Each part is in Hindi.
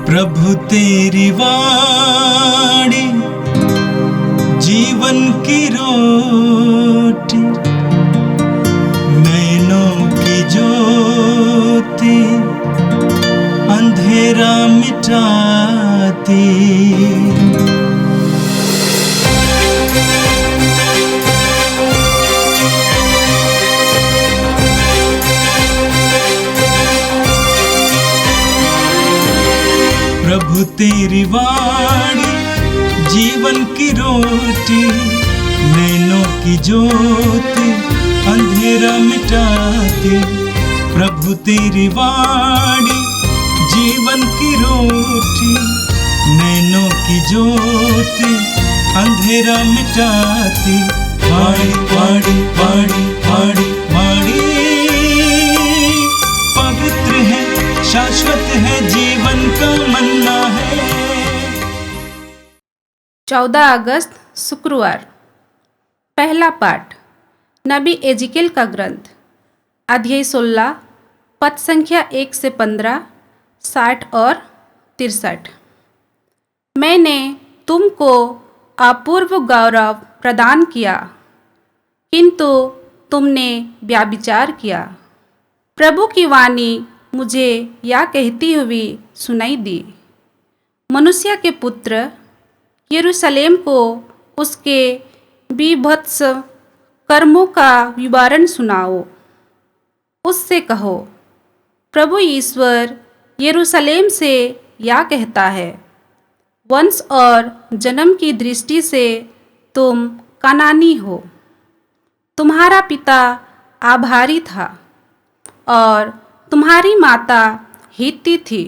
प्रभु तेरी वाणी जीवन की रोटी, नैनों की ज्योति अंधेरा मिटाती। प्रभु तेरी वाणी जीवन की रोटी, नैनों की ज्योति अंधेरा मिटाती। प्रभु तेरी वाणी जीवन की रोटी, नैनों की ज्योति अंधेरा मिटाती। वाणी वाणी वाणी वाणी वाणी पवित्र है, शाश्वत है, जीवन का मन्ना है। 14 अगस्त शुक्रवार। पहला पाठ नबी एजिकेल का ग्रंथ, अध्याय 16, पद संख्या 1 से 15, 60 और 63। मैंने तुमको अपूर्व गौरव प्रदान किया, किंतु तुमने व्यभिचार किया। प्रभु की वाणी मुझे यह कहती हुई सुनाई दी, मनुष्य के पुत्र, यरूशलेम को उसके बीभत्स कर्मों का विवरण सुनाओ। उससे कहो, प्रभु ईश्वर यरूशलेम से यह कहता है, वंश और जन्म की दृष्टि से तुम कनानी हो। तुम्हारा पिता आभारी था और तुम्हारी माता हित्ती थी।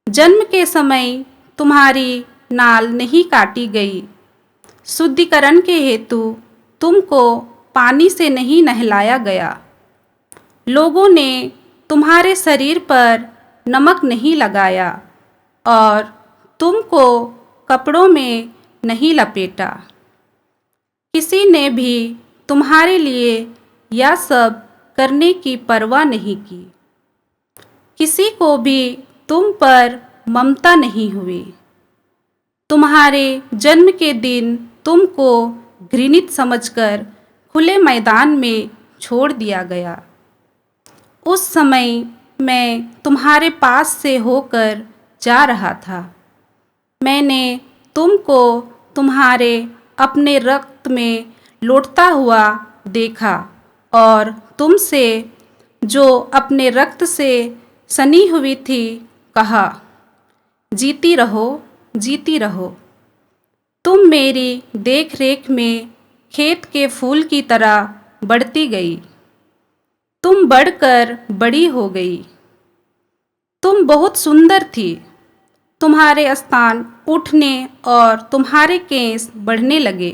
जन्म के समय तुम्हारी नाल नहीं काटी गई। शुद्धिकरण के हेतु तुमको पानी से नहीं नहलाया गया। लोगों ने तुम्हारे शरीर पर नमक नहीं लगाया और तुमको कपड़ों में नहीं लपेटा। किसी ने भी तुम्हारे लिए यह सब करने की परवाह नहीं की। किसी को भी तुम पर ममता नहीं हुई। तुम्हारे जन्म के दिन तुमको घृणित समझकर खुले मैदान में छोड़ दिया गया। उस समय मैं तुम्हारे पास से होकर जा रहा था। मैंने तुमको तुम्हारे अपने रक्त में लौटता हुआ देखा और तुमसे, जो अपने रक्त से सनी हुई थी, कहा, जीती रहो, जीती रहो। तुम मेरी देख रेख में खेत के फूल की तरह बढ़ती गई। तुम बढ़कर बड़ी हो गई। तुम बहुत सुंदर थी। तुम्हारे स्तन उठने और तुम्हारे केस बढ़ने लगे,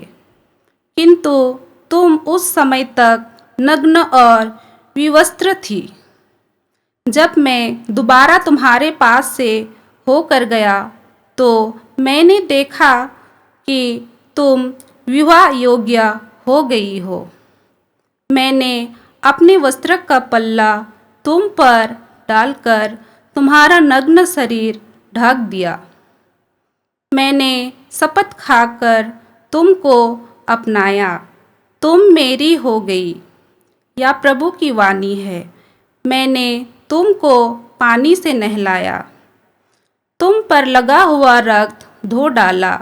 किंतु तुम उस समय तक नग्न और विवस्त्र थी। जब मैं दोबारा तुम्हारे पास से होकर गया तो मैंने देखा कि तुम विवाह योग्य हो गई हो। मैंने अपने वस्त्र का पल्ला तुम पर डालकर तुम्हारा नग्न शरीर ढक दिया। मैंने शपथ खाकर तुमको अपनाया। तुम मेरी हो गई। यह प्रभु की वाणी है। मैंने तुमको पानी से नहलाया, तुम पर लगा हुआ रक्त धो डाला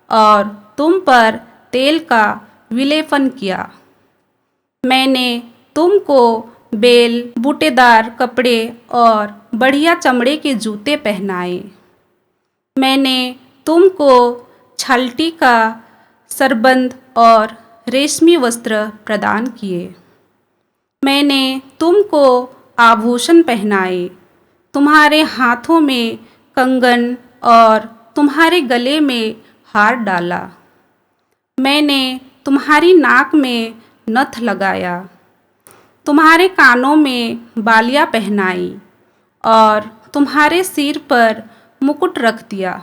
और तुम पर तेल का विलेपन किया। मैंने तुमको बेल बूटेदार कपड़े और बढ़िया चमड़े के जूते पहनाए। मैंने तुमको छालटी का सरबंद और रेशमी वस्त्र प्रदान किए। मैंने तुमको आभूषण पहनाए, तुम्हारे हाथों में कंगन और तुम्हारे गले में हार डाला। मैंने तुम्हारी नाक में नथ लगाया, तुम्हारे कानों में बालियां पहनाई और तुम्हारे सिर पर मुकुट रख दिया।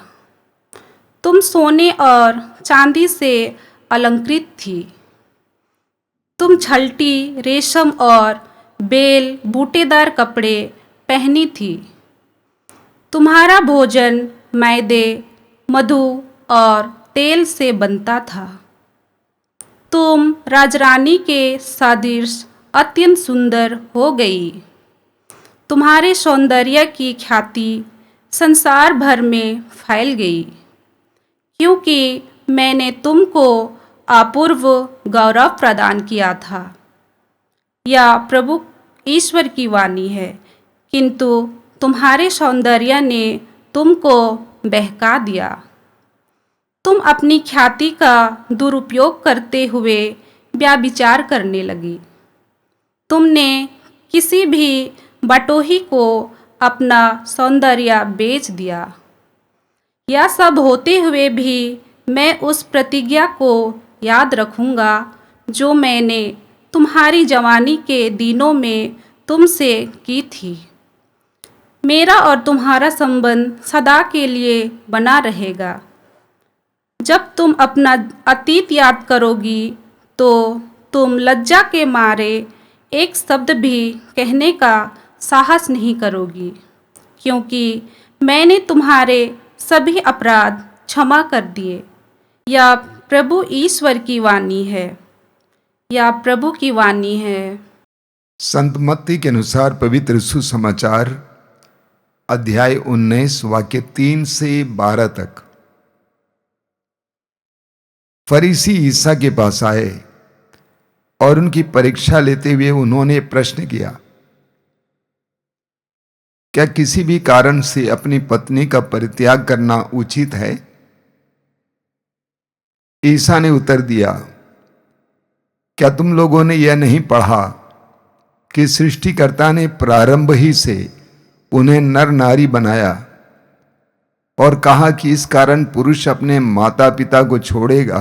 तुम सोने और चांदी से अलंकृत थी। तुम छलटी, रेशम और बेल बूटेदार कपड़े पहनी थी। तुम्हारा भोजन मैदे, मधु और तेल से बनता था। तुम राजरानी के सदृश अत्यंत सुंदर हो गई। तुम्हारे सौंदर्य की ख्याति संसार भर में फैल गई, क्योंकि मैंने तुमको अपूर्व गौरव प्रदान किया था। यह प्रभु ईश्वर की वाणी है, किंतु तुम्हारे सौंदर्य ने तुमको बहका दिया। तुम अपनी ख्याति का दुरुपयोग करते हुए व्यभिचार करने लगी। तुमने किसी भी बटोही को अपना सौंदर्य बेच दिया। यह सब होते हुए भी मैं उस प्रतिज्ञा को याद रखूँगा जो मैंने तुम्हारी जवानी के दिनों में तुमसे की थी। मेरा और तुम्हारा संबंध सदा के लिए बना रहेगा। जब तुम अपना अतीत याद करोगी तो तुम लज्जा के मारे एक शब्द भी कहने का साहस नहीं करोगी, क्योंकि मैंने तुम्हारे सभी अपराध क्षमा कर दिए। यह प्रभु ईश्वर की वाणी है। यह प्रभु की वाणी है। संत मत्ती के अनुसार पवित्र सुसमाचार अध्याय 19 वाक्य 3 से 12 तक। फरीसी ईसा के पास आए और उनकी परीक्षा लेते हुए उन्होंने प्रश्न किया, क्या किसी भी कारण से अपनी पत्नी का परित्याग करना उचित है? ईसा ने उत्तर दिया, क्या तुम लोगों ने यह नहीं पढ़ा कि सृष्टिकर्ता ने प्रारंभ ही से उन्हें नर नारी बनाया और कहा कि इस कारण पुरुष अपने माता पिता को छोड़ेगा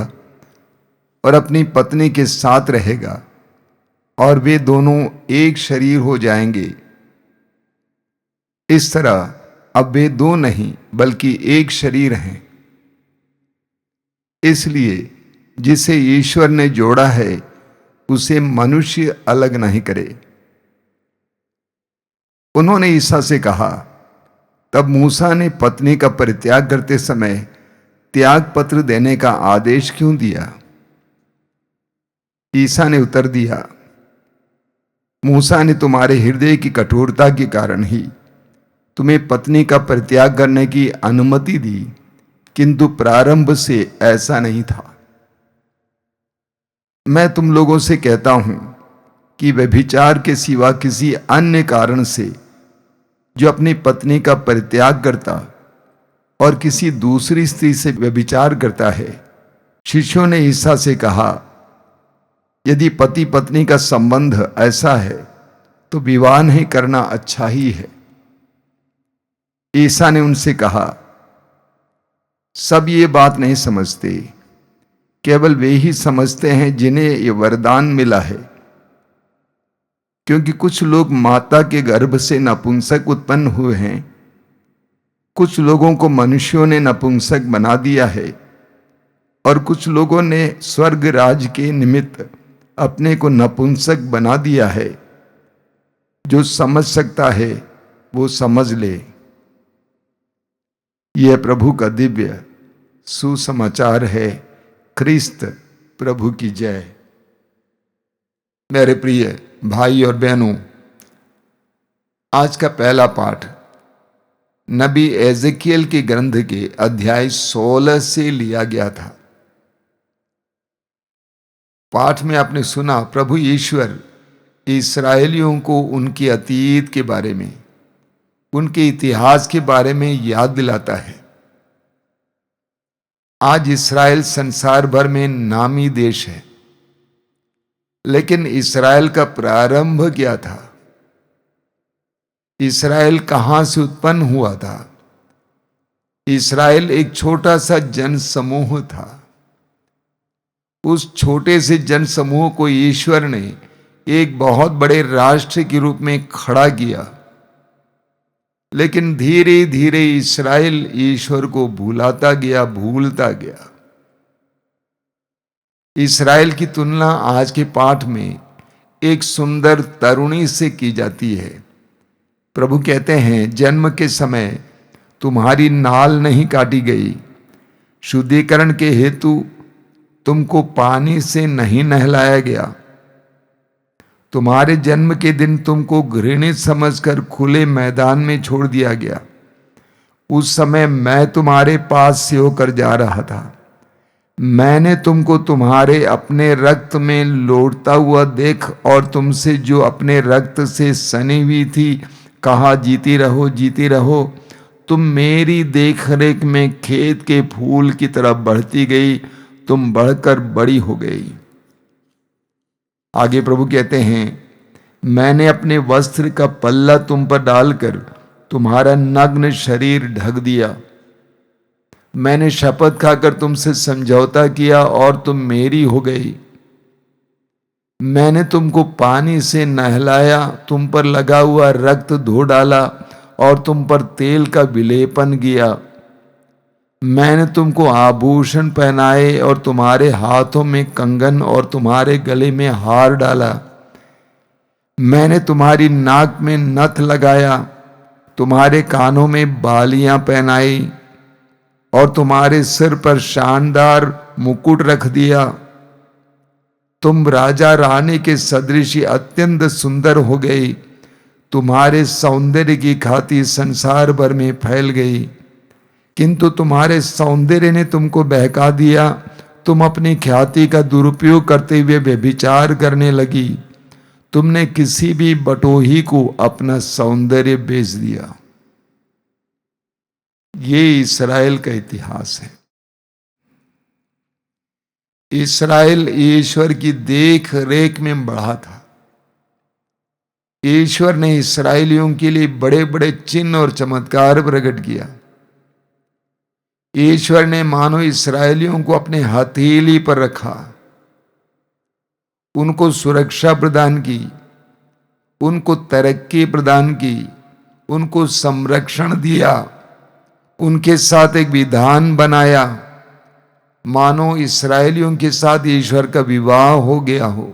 और अपनी पत्नी के साथ रहेगा और वे दोनों एक शरीर हो जाएंगे। इस तरह अब वे दो नहीं बल्कि एक शरीर हैं। इसलिए जिसे ईश्वर ने जोड़ा है उसे मनुष्य अलग नहीं करे। उन्होंने ईसा से कहा, तब मूसा ने पत्नी का परित्याग करते समय त्याग पत्र देने का आदेश क्यों दिया? ईसा ने उत्तर दिया, मूसा ने तुम्हारे हृदय की कठोरता के कारण ही तुम्हें पत्नी का परित्याग करने की अनुमति दी, किंतु प्रारंभ से ऐसा नहीं था। मैं तुम लोगों से कहता हूं कि व्यभिचार के सिवा किसी अन्य कारण से जो अपनी पत्नी का परित्याग करता और किसी दूसरी स्त्री से व्यभिचार करता है। शिष्यों ने ईसा से कहा, यदि पति पत्नी का संबंध ऐसा है तो विवाह नहीं करना अच्छा ही है। ईसा ने उनसे कहा, सब ये बात नहीं समझते, केवल वे ही समझते हैं जिन्हें ये वरदान मिला है। क्योंकि कुछ लोग माता के गर्भ से नपुंसक उत्पन्न हुए हैं, कुछ लोगों को मनुष्यों ने नपुंसक बना दिया है और कुछ लोगों ने स्वर्ग राज के निमित्त अपने को नपुंसक बना दिया है। जो समझ सकता है वो समझ ले। यह प्रभु का दिव्य सुसमाचार है। ख्रिस्त प्रभु की जय। मेरे प्रिय भाई और बहनों, आज का पहला पाठ नबी एजेकियल के ग्रंथ के अध्याय 16 से लिया गया था। पाठ में आपने सुना प्रभु ईश्वर इस्राएलियों को उनके अतीत के बारे में, उनके इतिहास के बारे में याद दिलाता है। आज इस्राएल संसार भर में नामी देश है, लेकिन इस्राएल का प्रारंभ क्या था? इस्राएल कहां से उत्पन्न हुआ था? इस्राएल एक छोटा सा जन समूह था। उस छोटे से जन समूह को ईश्वर ने एक बहुत बड़े राष्ट्र के रूप में खड़ा किया, लेकिन धीरे धीरे इस्राएल ईश्वर को भूलता गया। इस्राएल की तुलना आज के पाठ में एक सुंदर तरुणी से की जाती है। प्रभु कहते हैं, जन्म के समय तुम्हारी नाल नहीं काटी गई। शुद्धिकरण के हेतु तुमको पानी से नहीं नहलाया गया। तुम्हारे जन्म के दिन तुमको घृणित समझकर खुले मैदान में छोड़ दिया गया। उस समय मैं तुम्हारे पास से होकर जा रहा था। मैंने तुमको तुम्हारे अपने रक्त में लौटता हुआ देख और तुमसे जो अपने रक्त से सनी हुई थी कहा, जीती रहो जीती रहो। तुम मेरी देखरेख में खेत के फूल की तरह बढ़ती गई, तुम बढ़कर बड़ी हो गई। आगे प्रभु कहते हैं, मैंने अपने वस्त्र का पल्ला तुम पर डालकर तुम्हारा नग्न शरीर ढक दिया। मैंने शपथ खाकर तुमसे समझौता किया और तुम मेरी हो गई। मैंने तुमको पानी से नहलाया, तुम पर लगा हुआ रक्त धो डाला और तुम पर तेल का विलेपन किया। मैंने तुमको आभूषण पहनाए और तुम्हारे हाथों में कंगन और तुम्हारे गले में हार डाला। मैंने तुम्हारी नाक में नथ लगाया, तुम्हारे कानों में बालियां पहनाई और तुम्हारे सिर पर शानदार मुकुट रख दिया। तुम राजा रानी के सदृश अत्यंत सुंदर हो गई। तुम्हारे सौंदर्य की ख्याति संसार भर में फैल गई, किंतु तुम्हारे सौंदर्य ने तुमको बहका दिया। तुम अपनी ख्याति का दुरुपयोग करते हुए व्यभिचार करने लगी। तुमने किसी भी बटोही को अपना सौंदर्य बेच दिया। ये इस्राएल का इतिहास है। इस्राएल ईश्वर की देख रेख में बढ़ा था। ईश्वर ने इस्राएलियों के लिए बड़े बड़े चिन्ह और चमत्कार प्रकट किया। ईश्वर ने मानो इस्राएलियों को अपने हथेली पर रखा, उनको सुरक्षा प्रदान की, उनको तरक्की प्रदान की, उनको संरक्षण दिया, उनके साथ एक विधान बनाया, मानो इस्राएलियों के साथ ईश्वर का विवाह हो गया हो।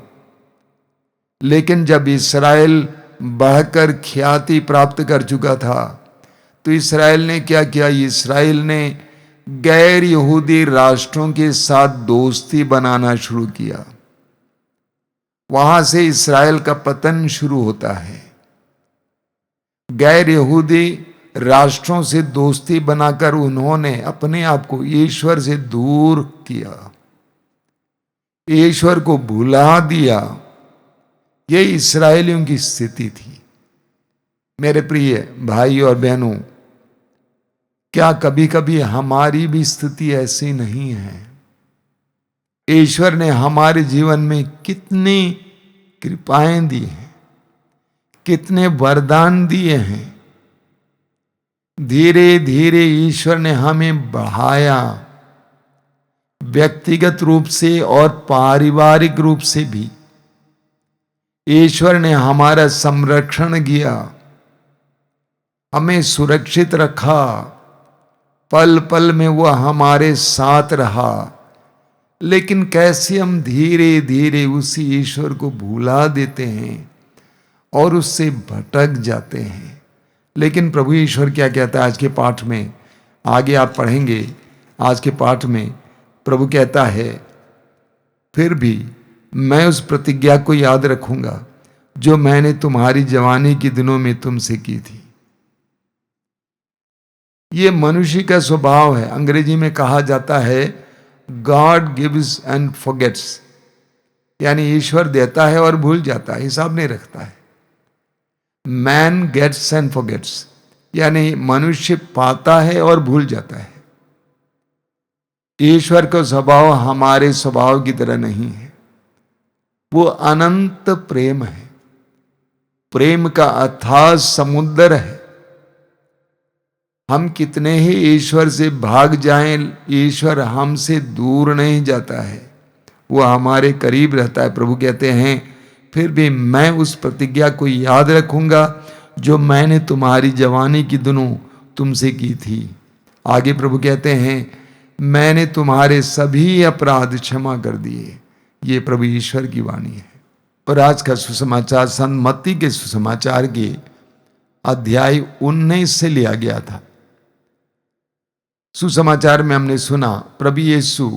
लेकिन जब इस्राएल बढ़कर ख्याति प्राप्त कर चुका था तो इस्राएल ने क्या किया? इस्राएल ने गैर यहूदी राष्ट्रों के साथ दोस्ती बनाना शुरू किया। वहां से इस्राएल का पतन शुरू होता है। गैर यहूदी राष्ट्रों से दोस्ती बनाकर उन्होंने अपने आप को ईश्वर से दूर किया, ईश्वर को भुला दिया। ये इस्राएलियों की स्थिति थी। मेरे प्रिय भाई और बहनों, क्या कभी कभी हमारी भी स्थिति ऐसी नहीं है? ईश्वर ने हमारे जीवन में कितनी कृपाएं दी हैं, कितने वरदान दिए हैं। धीरे धीरे ईश्वर ने हमें बढ़ाया, व्यक्तिगत रूप से और पारिवारिक रूप से भी। ईश्वर ने हमारा संरक्षण किया, हमें सुरक्षित रखा, पल पल में वह हमारे साथ रहा। लेकिन कैसे हम धीरे धीरे उसी ईश्वर को भुला देते हैं और उससे भटक जाते हैं। लेकिन प्रभु ईश्वर क्या कहता है आज के पाठ में? आगे आप पढ़ेंगे, आज के पाठ में प्रभु कहता है, फिर भी मैं उस प्रतिज्ञा को याद रखूंगा जो मैंने तुम्हारी जवानी के दिनों में तुमसे की थी। ये मनुष्य का स्वभाव है। अंग्रेजी में कहा जाता है गॉड गिव्स एंड फॉरगेट्स, यानी ईश्वर देता है और भूल जाता है, हिसाब नहीं रखता है। मैन गेट्स एंड फॉरगेट्स, यानी मनुष्य पाता है और भूल जाता है। ईश्वर का स्वभाव हमारे स्वभाव की तरह नहीं है। वो अनंत प्रेम है, प्रेम का अथाह समुद्र है। हम कितने ही ईश्वर से भाग जाएं, ईश्वर हमसे दूर नहीं जाता है, वो हमारे करीब रहता है। प्रभु कहते हैं, फिर भी मैं उस प्रतिज्ञा को याद रखूंगा जो मैंने तुम्हारी जवानी की दिनों तुमसे की थी। आगे प्रभु कहते हैं, मैंने तुम्हारे सभी अपराध क्षमा कर दिए। ये प्रभु ईश्वर की वाणी है। और आज का सुसमाचार संत मत्ती के सुसमाचार के अध्याय 19 से लिया गया था। सुसमाचार में हमने सुना प्रभु यीशु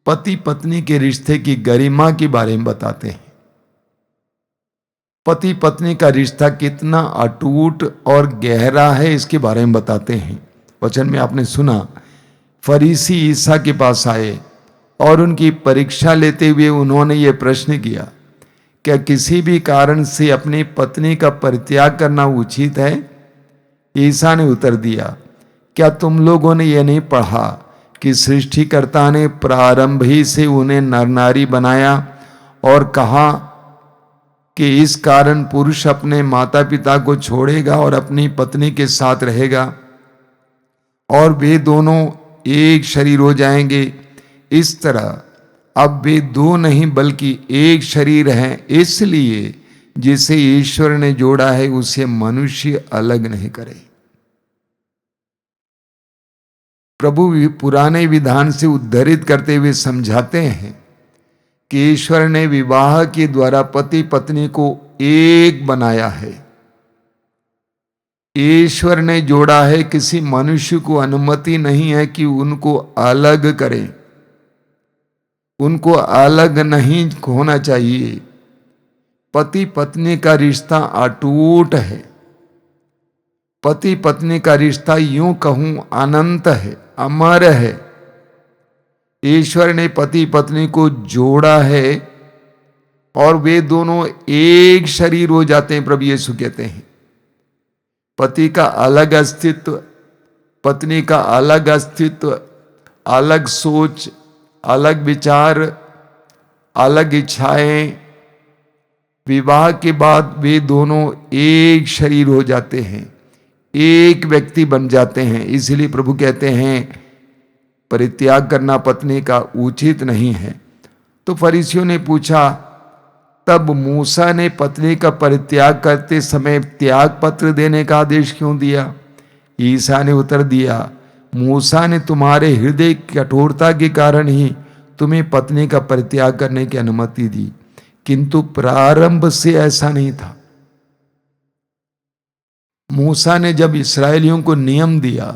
पति पत्नी के रिश्ते की गरिमा के बारे में बताते हैं। पति पत्नी का रिश्ता कितना अटूट और गहरा है इसके बारे में बताते हैं। वचन में आपने सुना फरीसी ईसा के पास आए और उनकी परीक्षा लेते हुए उन्होंने ये प्रश्न किया, क्या किसी भी कारण से अपनी पत्नी का परित्याग करना उचित है? ईसा ने उत्तर दिया, क्या तुम लोगों ने यह नहीं पढ़ा कि सृष्टिकर्ता ने प्रारंभ ही से उन्हें नर नारी बनाया और कहा कि इस कारण पुरुष अपने माता पिता को छोड़ेगा और अपनी पत्नी के साथ रहेगा और वे दोनों एक शरीर हो जाएंगे। इस तरह अब वे दो नहीं बल्कि एक शरीर हैं। इसलिए जिसे ईश्वर ने जोड़ा है उसे मनुष्य अलग नहीं करे। प्रभु पुराने विधान से उद्धृत करते हुए समझाते हैं कि ईश्वर ने विवाह के द्वारा पति पत्नी को एक बनाया है। ईश्वर ने जोड़ा है, किसी मनुष्य को अनुमति नहीं है कि उनको अलग करे। उनको अलग नहीं होना चाहिए। पति पत्नी का रिश्ता अटूट है। पति पत्नी का रिश्ता यूं कहूं अनंत है, अमर है। ईश्वर ने पति पत्नी को जोड़ा है और वे दोनों एक शरीर हो जाते हैं। प्रभु यीशु कहते हैं पति का अलग अस्तित्व, पत्नी का अलग अस्तित्व, अलग सोच, अलग विचार, अलग इच्छाएं, विवाह के बाद वे दोनों एक शरीर हो जाते हैं, एक व्यक्ति बन जाते हैं। इसलिए प्रभु कहते हैं परित्याग करना पत्नी का उचित नहीं है। तो फरीसियों ने पूछा, तब मूसा ने पत्नी का परित्याग करते समय त्याग पत्र देने का आदेश क्यों दिया? ईसा ने उत्तर दिया, मूसा ने तुम्हारे हृदय की कठोरता के कारण ही तुम्हें पत्नी का परित्याग करने की अनुमति दी, किंतु प्रारंभ से ऐसा नहीं था। मूसा ने जब इस्राएलियों को नियम दिया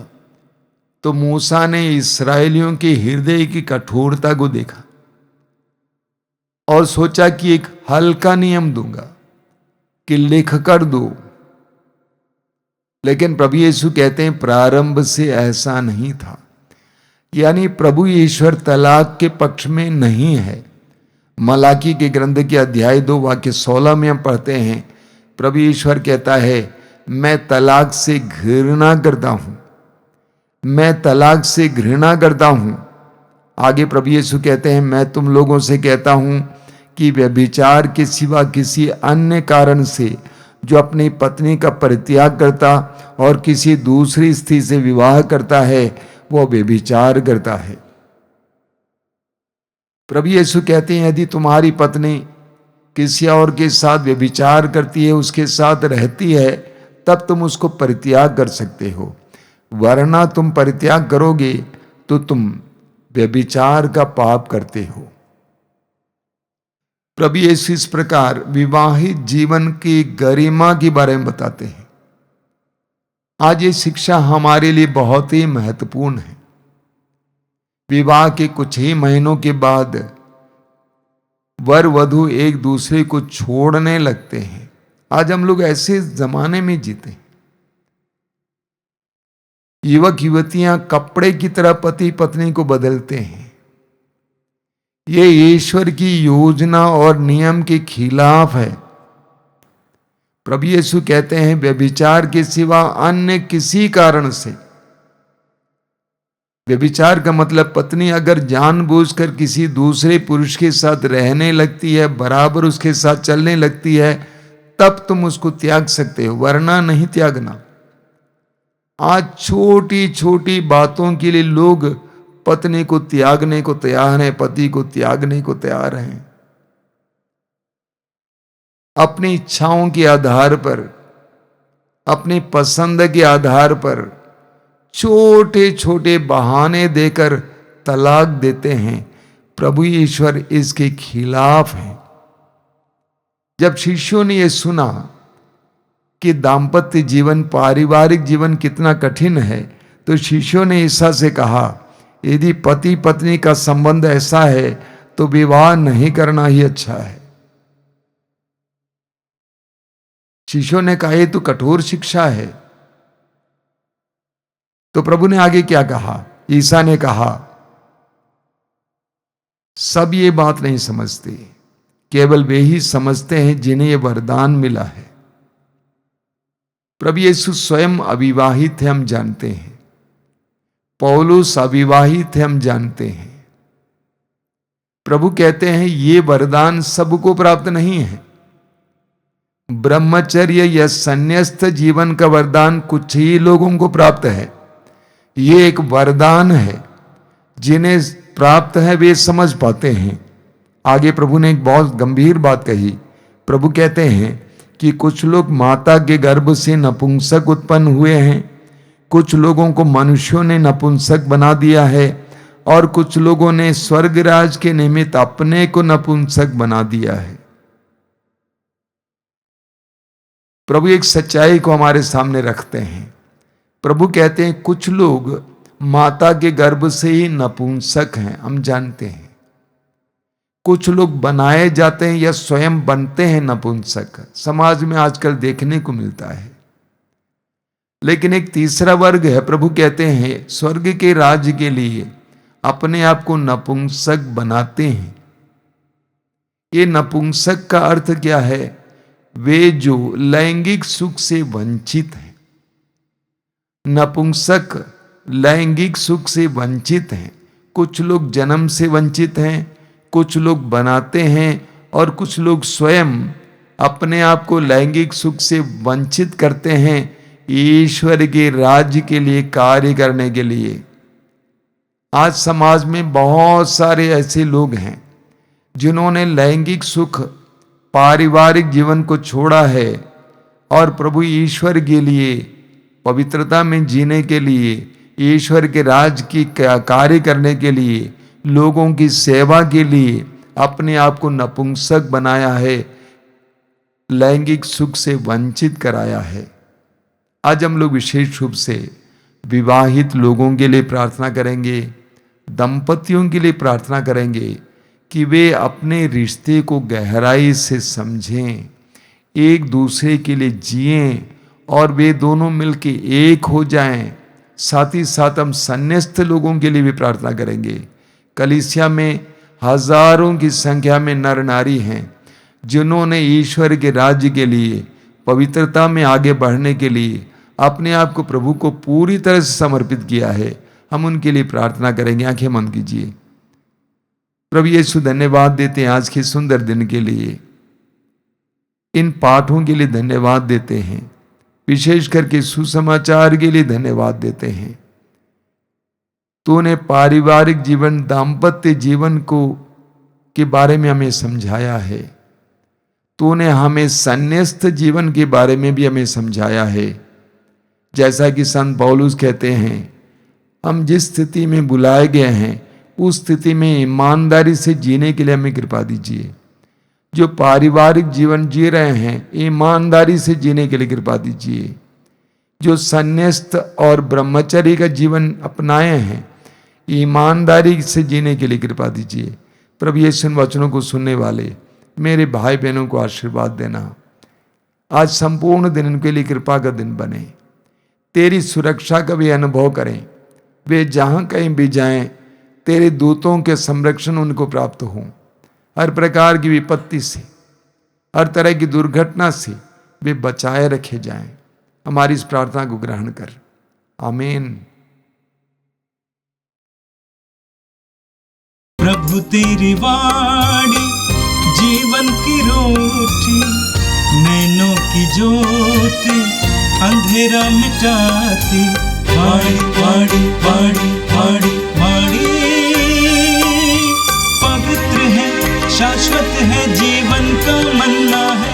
तो मूसा ने इस्राएलियों के हृदय की कठोरता को देखा और सोचा कि एक हल्का नियम दूंगा कि लिख कर दो। लेकिन प्रभु यीशु कहते हैं प्रारंभ से ऐसा नहीं था। यानी प्रभु ईश्वर तलाक के पक्ष में नहीं है। मलाकी के ग्रंथ के अध्याय 2 वाक्य 16 में हम पढ़ते हैं प्रभु ईश्वर कहता है, मैं तलाक से घृणा करता हूं, मैं तलाक से घृणा करता हूं। आगे प्रभु यीशु कहते हैं, मैं तुम लोगों से कहता हूं कि व्यभिचार के सिवा किसी अन्य कारण से जो अपनी पत्नी का परित्याग करता और किसी दूसरी स्त्री से विवाह करता है वो व्यभिचार करता है। प्रभु यीशु कहते हैं यदि तुम्हारी पत्नी किसी और के साथ व्यभिचार करती है, उसके साथ रहती है, तब तुम उसको परित्याग कर सकते हो, वरना तुम परित्याग करोगे तो तुम व्यभिचार का पाप करते हो। प्रभु यीशु इस प्रकार विवाहित जीवन की गरिमा के बारे में बताते हैं। आज ये शिक्षा हमारे लिए बहुत ही महत्वपूर्ण है। विवाह के कुछ ही महीनों के बाद वर वधू एक दूसरे को छोड़ने लगते हैं। आज हम लोग ऐसे जमाने में जीते हैं। युवक युवतियां कपड़े की तरह पति पत्नी को बदलते हैं। ये ईश्वर की योजना और नियम के खिलाफ है। प्रभु यीशु कहते हैं व्यभिचार के सिवा अन्य किसी कारण से, व्यभिचार का मतलब पत्नी अगर जानबूझकर किसी दूसरे पुरुष के साथ रहने लगती है, बराबर उसके साथ चलने लगती है, तब तुम उसको त्याग सकते हो, वरना नहीं त्यागना। आज छोटी छोटी बातों के लिए लोग पत्नी को त्यागने को तैयार हैं, पति को त्यागने को तैयार हैं। अपनी इच्छाओं के आधार पर, अपनी पसंद के आधार पर छोटे छोटे बहाने देकर तलाक देते हैं। प्रभु ईश्वर इसके खिलाफ है। जब शिष्यों ने यह सुना कि दाम्पत्य जीवन, पारिवारिक जीवन कितना कठिन है, तो शिष्यों ने ईसा से कहा, यदि पति पत्नी का संबंध ऐसा है तो विवाह नहीं करना ही अच्छा है। शिष्यों ने कहा, ये तो कठोर शिक्षा है। तो प्रभु ने आगे क्या कहा? ईसा ने कहा, सब ये बात नहीं समझते, केवल वे ही समझते हैं जिन्हें ये वरदान मिला है। प्रभु यीशु स्वयं अविवाहित है, हम जानते हैं। पौलुस अविवाहित है, हम जानते हैं। प्रभु कहते हैं ये वरदान सबको प्राप्त नहीं है। ब्रह्मचर्य या संन्यास्त जीवन का वरदान कुछ ही लोगों को प्राप्त है। ये एक वरदान है, जिन्हें प्राप्त है वे समझ पाते हैं। आगे प्रभु ने एक बहुत गंभीर बात कही। प्रभु कहते हैं कि कुछ लोग माता के गर्भ से नपुंसक उत्पन्न हुए हैं, कुछ लोगों को मनुष्यों ने नपुंसक बना दिया है, और कुछ लोगों ने स्वर्गराज के निमित्त अपने को नपुंसक बना दिया है। प्रभु एक सच्चाई को हमारे सामने रखते हैं। प्रभु कहते हैं कुछ लोग माता के गर्भ से ही नपुंसक हैं, हम जानते हैं। कुछ लोग बनाए जाते हैं या स्वयं बनते हैं नपुंसक, समाज में आजकल देखने को मिलता है। लेकिन एक तीसरा वर्ग है, प्रभु कहते हैं स्वर्ग के राज्य के लिए अपने आप को नपुंसक बनाते हैं। ये नपुंसक का अर्थ क्या है? वे जो लैंगिक सुख से वंचित हैं। नपुंसक लैंगिक सुख से वंचित हैं। कुछ लोग जन्म से वंचित हैं, कुछ लोग बनाते हैं, और कुछ लोग स्वयं अपने आप को लैंगिक सुख से वंचित करते हैं ईश्वर के राज्य के लिए कार्य करने के लिए। आज समाज में बहुत सारे ऐसे लोग हैं जिन्होंने लैंगिक सुख, पारिवारिक जीवन को छोड़ा है और प्रभु ईश्वर के लिए, पवित्रता में जीने के लिए, ईश्वर के राज की कार्य करने के लिए, लोगों की सेवा के लिए अपने आप को नपुंसक बनाया है, लैंगिक सुख से वंचित कराया है। आज हम लोग विशेष रूप से विवाहित लोगों के लिए प्रार्थना करेंगे, दंपतियों के लिए प्रार्थना करेंगे कि वे अपने रिश्ते को गहराई से समझें, एक दूसरे के लिए जिएं और वे दोनों मिलके एक हो जाएं। साथ ही साथ हम संन्यास्त लोगों के लिए भी प्रार्थना करेंगे। कलीसिया में हजारों की संख्या में नर नारी हैं जिन्होंने ईश्वर के राज्य के लिए, पवित्रता में आगे बढ़ने के लिए अपने आप को प्रभु को पूरी तरह से समर्पित किया है। हम उनके लिए प्रार्थना करेंगे। आंखें बंद कीजिए। प्रभु यीशु धन्यवाद देते हैं आज के सुंदर दिन के लिए, इन पाठों के लिए धन्यवाद देते हैं, विशेष करके सुसमाचार के लिए धन्यवाद देते हैं। तूने पारिवारिक जीवन, दाम्पत्य जीवन को के बारे में हमें समझाया है। तूने हमें संन्यास्त जीवन के बारे में भी हमें समझाया है। जैसा कि संत पौलुस कहते हैं, हम जिस स्थिति में बुलाए गए हैं उस स्थिति में ईमानदारी से जीने के लिए हमें कृपा दीजिए। जो पारिवारिक जीवन जी रहे हैं, ईमानदारी से जीने के लिए कृपा दीजिए। जो संन्यास्त और ब्रह्मचर्य का जीवन अपनाए हैं, ईमानदारी से जीने के लिए कृपा दीजिए। प्रभु यीशु इन वचनों को सुनने वाले मेरे भाई बहनों को आशीर्वाद देना। आज संपूर्ण दिन इनके लिए कृपा का दिन बने। तेरी सुरक्षा का भी अनुभव करें। वे जहाँ कहीं भी जाएं, तेरे दूतों के संरक्षण उनको प्राप्त हों। हर प्रकार की विपत्ति से, हर तरह की दुर्घटना से वे बचाए रखे जाएं। हमारी इस प्रार्थना को ग्रहण कर। आमीन। प्रभु तेरी वाणी जीवन की रोटी, नैनों की ज्योति अंधेरा मिटाती। वाणी वाणी वाणी वाणी वाणी पवित्र है, शाश्वत है, जीवन का मन्ना है।